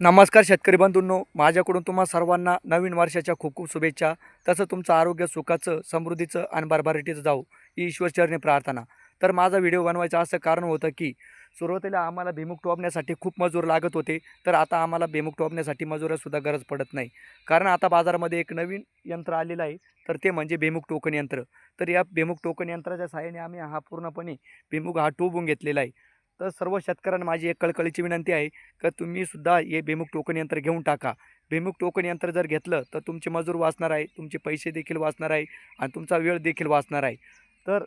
नमस्कार शेतकरी बंधूंनो, माझ्याकडून तुम्हा सर्वांना नवीन वर्षाच्या खूप खूप शुभेच्छा. तसं तुमचं आरोग्य सुखाचं, समृद्धीचं आणि भरभराटीचं जाऊ ही ईश्वरचरणी प्रार्थना. तर माझा व्हिडिओ बनवायचं असं कारण होतं की सुरुवातीला आम्हाला भुईमूग टोभण्यासाठी खूप मजूर लागत होते. तर आता आम्हाला भुईमूग टोभण्यासाठी मजुरासुद्धा गरज पडत नाही. कारण आता बाजारामध्ये एक नवीन यंत्र आलेलं आहे. तर ते म्हणजे भुईमूग टोकन यंत्र. तर या भुईमूग टोकन यंत्राच्या सहाय्याने आम्ही पूर्णपणे भुईमूग टोभून घेतलेला आहे. तर सर्व शेतकऱ्यांना माझी एक कळकळीची विनंती आहे का तुम्ही सुद्धा हे भुईमूग टोकन यंत्र घेऊन टाका. भुईमूग टोकन यंत्र जर घेतलं तर तुमचे मजूर वाचणार आहे, तुमचे पैसे देखील वाचणार आहे आणि तुमचा वेळ देखील वाचणार आहे. तर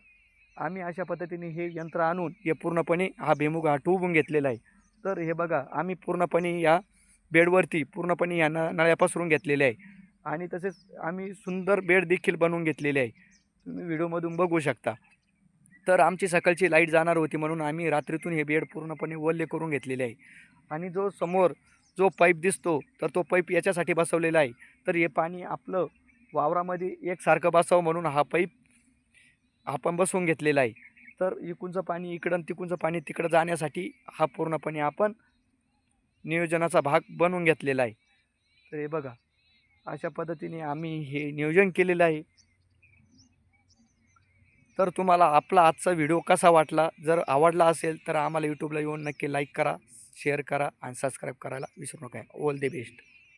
आम्ही अशा पद्धतीने हे यंत्र आणून हे पूर्णपणे भुईमूग टोभून घेतलेला आहे. तर हे बघा आम्ही पूर्णपणे या बेडवरती पूर्णपणे या नळ्या पसरून घेतलेल्या आहे आणि तसेच आम्ही सुंदर बेड देखील बनवून घेतलेले आहे. तुम्ही व्हिडिओमधून बघू शकता. तर आमची सकाळची लाईट जाणार होती म्हणून आम्ही रात्रीतून हे बेड पूर्णपणे ओले करून घेतलेले आहे. आणि जो समोर जो पाईप दिसतो तर तो पाईप याच्यासाठी बसवलेला आहे. तर हे पाणी आपलं वावरामध्ये एकसारखं बसावं म्हणून हा पाईप आपण बसवून घेतलेला आहे. तर इकडचं पाणी इकडं आणि तिकडचं पाणी तिकडं जाण्यासाठी हा पूर्णपणे आपण नियोजनाचा भाग बनवून घेतलेला आहे. तर हे बघा अशा पद्धतीने आम्ही हे नियोजन केलेलं आहे. तर तुम्हाला आपला आजचा व्हिडिओ कसा वाटला? जर आवडला असेल तर आम्हाला यूट्यूबला येऊन नक्की लाईक करा, शेअर करा आणि सबस्क्राईब करायला विसरू नका. All the best.